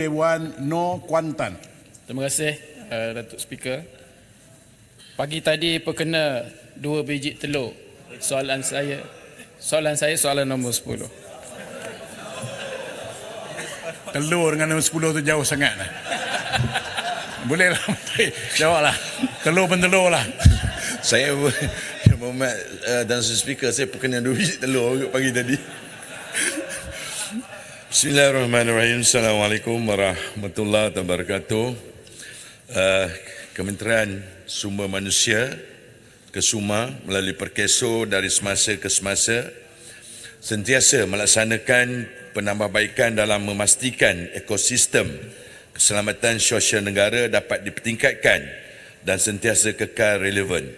Dewan No Kuantan. Terima kasih Datuk Speaker. Pagi tadi perkena 2 biji telur. Soalan saya soalan nombor 10. Telur dengan nombor 10 tu jauh sangat lah. Boleh lah Menteri, jawablah. Telur pun telur lah. Saya Muhammad dan Speaker, saya perkena 2 biji telur pagi tadi. Bismillahirrahmanirrahim. Assalamualaikum warahmatullahi wabarakatuh. Kementerian Sumber Manusia Kesuma melalui Perkeso dari semasa ke semasa sentiasa melaksanakan penambahbaikan dalam memastikan ekosistem keselamatan sosial negara dapat dipertingkatkan dan sentiasa kekal relevan.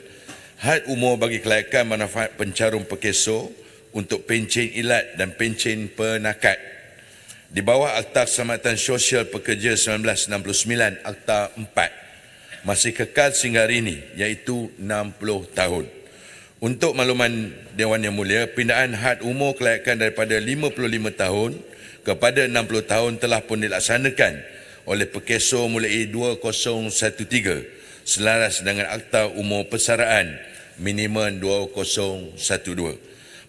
Had umur bagi kelayakan manfaat pencarum Perkeso untuk pencen ilat dan pencen penakat di bawah Akta Keselamatan Sosial Pekerja 1969 Akta 4 masih kekal sehingga hari ini, iaitu 60 tahun. Untuk makluman Dewan Yang Mulia, pindaan had umur kelayakan daripada 55 tahun kepada 60 tahun telah pun dilaksanakan oleh Perkeso mulai 2013 selaras dengan Akta Umur Persaraan minimum 2012.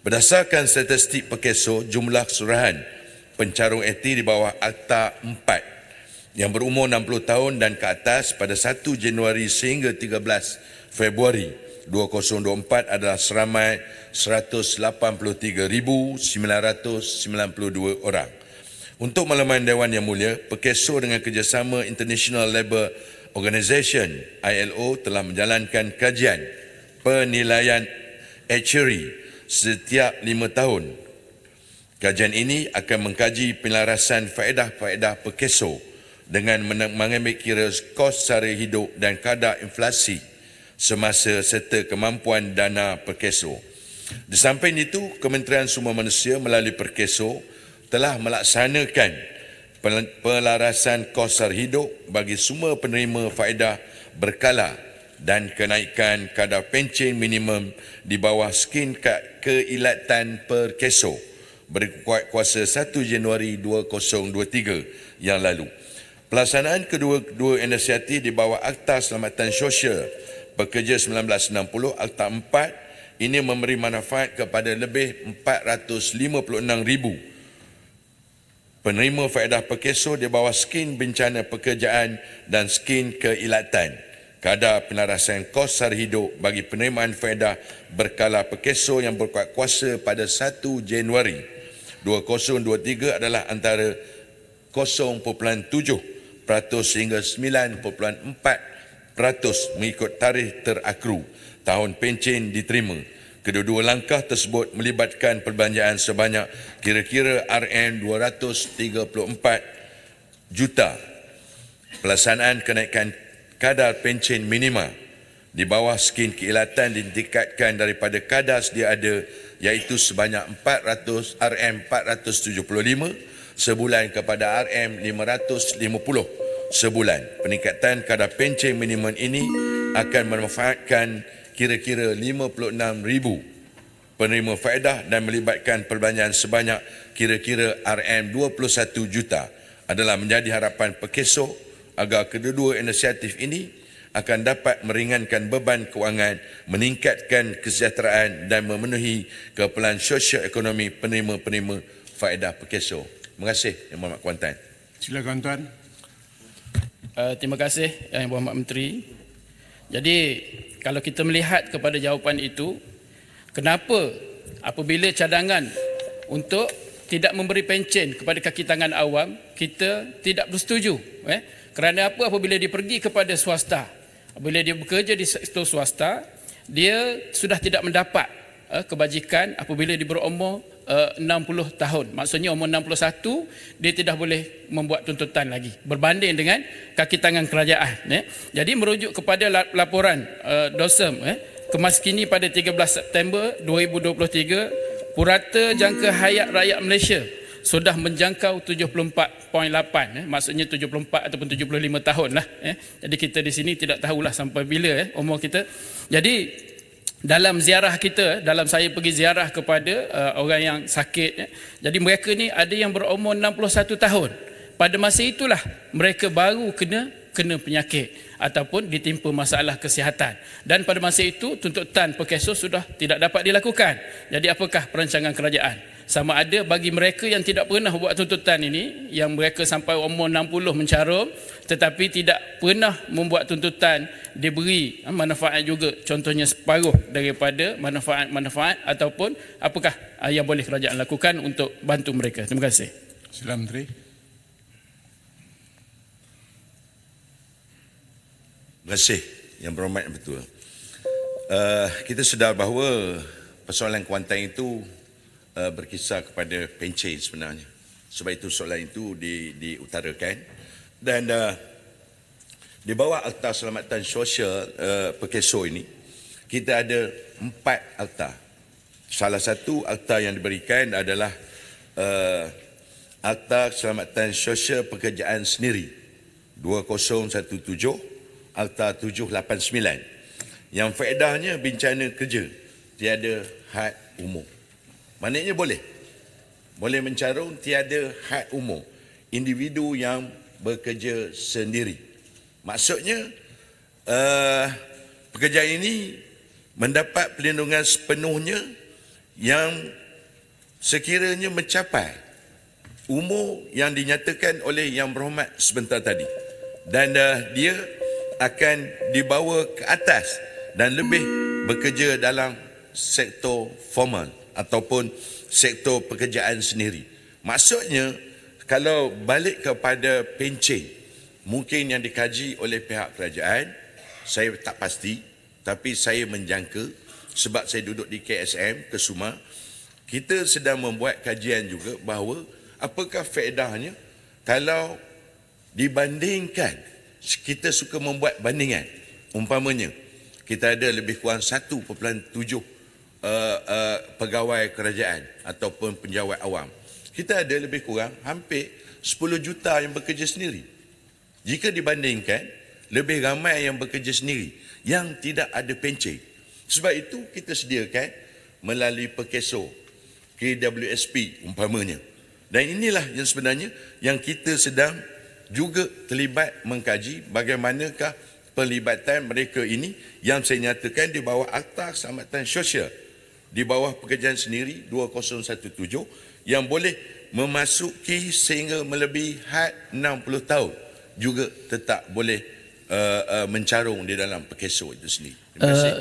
Berdasarkan statistik Perkeso, jumlah keseluruhan pencarung aktif di bawah Akta 4 yang berumur 60 tahun dan ke atas pada 1 Januari sehingga 13 Februari 2024 adalah seramai 183,992 orang. Untuk makluman Dewan Yang Mulia, Perkeso dengan kerjasama International Labour Organization ILO telah menjalankan kajian penilaian actuary setiap 5 tahun. Kajian ini akan mengkaji penyelarasan faedah-faedah Perkeso dengan mengambil kira kos sara hidup dan kadar inflasi semasa serta kemampuan dana Perkeso. Di samping itu, Kementerian Sumber Manusia melalui Perkeso telah melaksanakan pelarasan kos sara hidup bagi semua penerima faedah berkala dan kenaikan kadar pencen minimum di bawah skim keilatan Perkeso berkuat kuasa 1 Januari 2023 yang lalu. Pelaksanaan kedua-dua inisiatif di bawah Akta Keselamatan Sosial Pekerja 1960 Akta 4 ini memberi manfaat kepada lebih 456,000 penerima faedah Perkeso di bawah skim bencana pekerjaan dan skim keilatan. Kadar penelarasan kos sara hidup bagi penerimaan faedah berkala Perkeso yang berkuat kuasa pada 1 Januari 2023 adalah antara 0.7% hingga 9.4% mengikut tarikh terakru tahun pencen diterima. Kedua-dua langkah tersebut melibatkan perbelanjaan sebanyak kira-kira RM234 juta. Pelaksanaan kenaikan kadar pencen minima di bawah skim keilatan ditingkatkan daripada kadar sedia ada, iaitu sebanyak RM475 sebulan kepada RM550 sebulan. Peningkatan kadar pencen minimum ini akan memanfaatkan kira-kira 56,000 penerima faedah dan melibatkan perbelanjaan sebanyak kira-kira RM21 juta. Adalah menjadi harapan Perkeso agar kedua-dua inisiatif ini akan dapat meringankan beban kewangan, meningkatkan kesejahteraan dan memenuhi keperluan sosio-ekonomi penerima-penerima faedah Perkeso. Terima kasih Yang Berhormat Kuantan. Silakan Tuan. Terima kasih Yang Berhormat Menteri. Jadi kalau kita melihat kepada jawapan itu, kenapa apabila cadangan untuk tidak memberi pencen kepada kaki tangan awam, kita tidak bersetuju? Kerana apa? Apabila dia pergi kepada swasta, apabila dia bekerja di sektor swasta, dia sudah tidak mendapat kebajikan apabila dia berumur 60 tahun. Maksudnya umur 61 dia tidak boleh membuat tuntutan lagi berbanding dengan kaki tangan kerajaan. Jadi merujuk kepada laporan DOSEM kemaskini pada 13 September 2023, purata jangka hayat rakyat Malaysia sudah menjangkau 74.8, maksudnya 74 ataupun 75 tahun lah. Jadi kita di sini tidak tahulah sampai bila umur kita. Jadi dalam ziarah kita, dalam saya pergi ziarah kepada orang yang sakit, jadi mereka ni ada yang berumur 61 tahun pada masa itulah mereka baru kena penyakit ataupun ditimpa masalah kesihatan, dan pada masa itu tuntutan perkeso sudah tidak dapat dilakukan. Jadi apakah perancangan kerajaan sama ada bagi mereka yang tidak pernah buat tuntutan ini, yang mereka sampai umur 60 mencarum tetapi tidak pernah membuat tuntutan, diberi manfaat juga, contohnya separuh daripada manfaat-manfaat, ataupun apakah yang boleh kerajaan lakukan untuk bantu mereka? Terima kasih. Sila Menteri. Terima kasih Yang Berhormat Yang Bertuah. Kita sedar bahawa persoalan Kuantan itu berkisar kepada pencen sebenarnya. Sebab itu soalan itu diutarakan, dan di bawah Akta Keselamatan Sosial Perkeso ini kita ada 4 akta. Salah satu akta yang diberikan adalah Akta Keselamatan Sosial Pekerjaan Sendiri 2017, Akta 789, yang faedahnya bencana kerja tiada had umur. Maknanya boleh mencarum tiada had umur individu yang bekerja sendiri. Maksudnya pekerjaan ini mendapat perlindungan sepenuhnya yang sekiranya mencapai umur yang dinyatakan oleh Yang Berhormat sebentar tadi, dan dia akan dibawa ke atas dan lebih bekerja dalam sektor formal ataupun sektor pekerjaan sendiri. Maksudnya, kalau balik kepada pencen, mungkin yang dikaji oleh pihak kerajaan, saya tak pasti, tapi saya menjangka sebab saya duduk di KSM, Kesuma, kita sedang membuat kajian juga bahawa apakah faedahnya kalau dibandingkan, kita suka membuat bandingan, umpamanya kita ada lebih kurang 1.7 pegawai kerajaan ataupun penjawat awam. Kita ada lebih kurang hampir 10 juta yang bekerja sendiri. Jika dibandingkan, lebih ramai yang bekerja sendiri yang tidak ada pencen. Sebab itu kita sediakan melalui Perkeso, KWSP umpamanya. Dan inilah yang sebenarnya yang kita sedang juga terlibat mengkaji bagaimanakah pelibatan mereka ini yang saya nyatakan di bawah Akta Keselamatan Sosial di bawah pekerjaan sendiri 2017 yang boleh memasuki sehingga melebihi had 60 tahun juga tetap boleh mencarung di dalam Perkeso itu sendiri.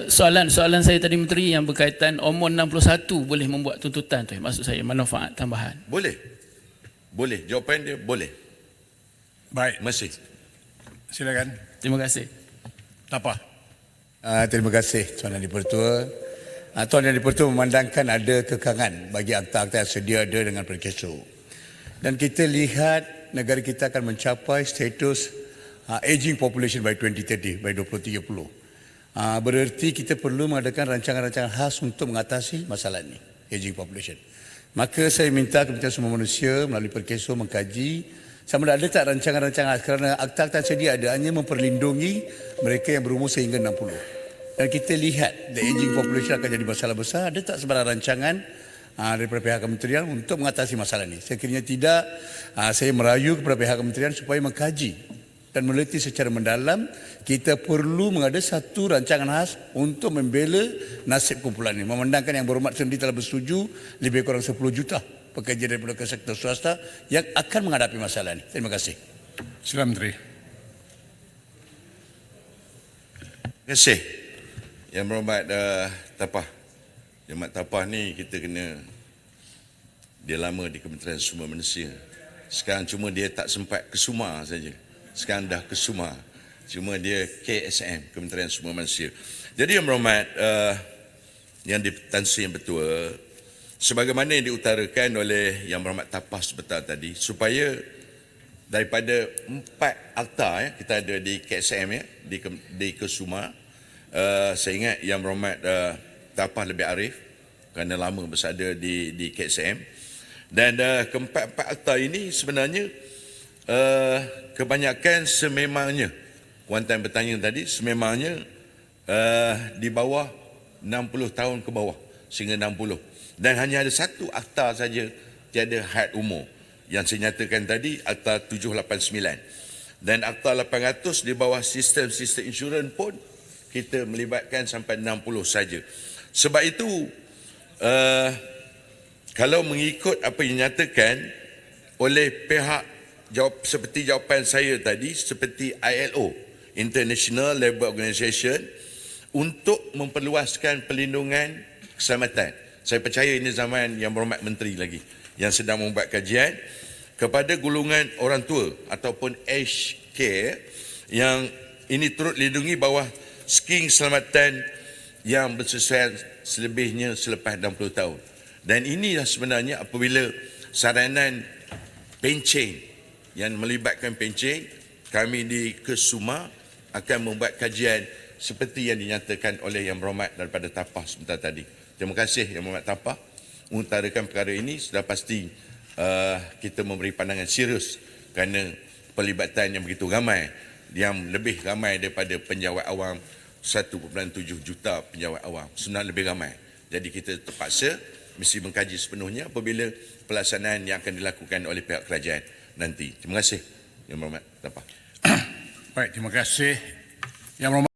Soalan saya tadi Menteri yang berkaitan umur 61 boleh membuat tuntutan tu, maksud saya manfaat tambahan. Boleh. Jawapan dia boleh. Baik. Masih. Silakan. Terima kasih. Tapah. Terima kasih Tuan Yang Dipertua. Tuan Yang Dipertua memandangkan ada kekangan bagi akta-akta yang sedia ada dengan Perkeso. Dan kita lihat negara kita akan mencapai status aging population by 2030, by 2030. Bererti kita perlu mengadakan rancangan-rancangan khas untuk mengatasi masalah ini, aging population. Maka saya minta Kementerian Sumber Manusia melalui Perkeso mengkaji sama ada tak rancangan-rancangan khas, kerana akta-akta yang sedia ada hanya memperlindungi mereka yang berumur sehingga 60. Dan kita lihat the aging population akan jadi masalah besar. Ada tak sebarang rancangan daripada pihak kementerian untuk mengatasi masalah ini? Sekiranya tidak, saya merayu kepada pihak kementerian supaya mengkaji dan meneliti secara mendalam. Kita perlu mengada satu rancangan khas untuk membela nasib kumpulan ini. Memandangkan Yang Berhormat sendiri telah bersetuju lebih kurang 10 juta pekerja daripada sektor swasta yang akan menghadapi masalah ini. Terima kasih. Sila Menteri. Terima kasih. Yang Berhormat Tapah. Yang Berhormat Tapah ni kita kena, dia lama di Kementerian Sumber Manusia. Sekarang cuma dia tak sempat ke Sumar saja. Sekarang dah ke Sumar. Cuma dia KSM, Kementerian Sumber Manusia. Jadi Yang Berhormat Yang Tan Sri Yang Bertua, sebagaimana yang diutarakan oleh Yang Berhormat Tapah sebentar tadi, supaya daripada 4 akta kita ada di KSM di Kesuma, saya ingat Yang Berhormat Tapah lebih arif kerana lama bersada di KSM, dan keempat-empat akta ini sebenarnya kebanyakan sememangnya, Kuantan bertanya tadi, sememangnya di bawah 60 tahun ke bawah sehingga 60. Dan hanya ada satu akta saja tiada had umur, yang saya nyatakan tadi, Akta 789. Dan Akta 800 di bawah sistem-sistem insurans pun kita melibatkan sampai 60 saja. Sebab itu, kalau mengikut apa yang dinyatakan oleh pihak seperti jawapan saya tadi, seperti ILO, International Labour Organization, untuk memperluaskan perlindungan keselamatan. Saya percaya ini zaman Yang Berhormat Menteri lagi yang sedang membuat kajian kepada golongan orang tua ataupun aged care, yang ini turut lindungi bawah skim keselamatan yang bersesuaian selebihnya selepas 60 tahun. Dan inilah sebenarnya apabila saranan pencen yang melibatkan pencen, kami di Kesuma akan membuat kajian seperti yang dinyatakan oleh Yang Berhormat daripada Tapah sebentar tadi. Terima kasih Yang Berhormat Tapah mengutarakan perkara ini. Sudah pasti kita memberi pandangan serius kerana pelibatan yang begitu ramai, yang lebih ramai daripada penjawat awam, 1.7 juta penjawat awam, sebenarnya lebih ramai. Jadi kita terpaksa mesti mengkaji sepenuhnya apabila pelaksanaan yang akan dilakukan oleh pihak kerajaan nanti. Terima kasih Yang Berhormat Tapah. Baik, terima kasih Yang Berhormat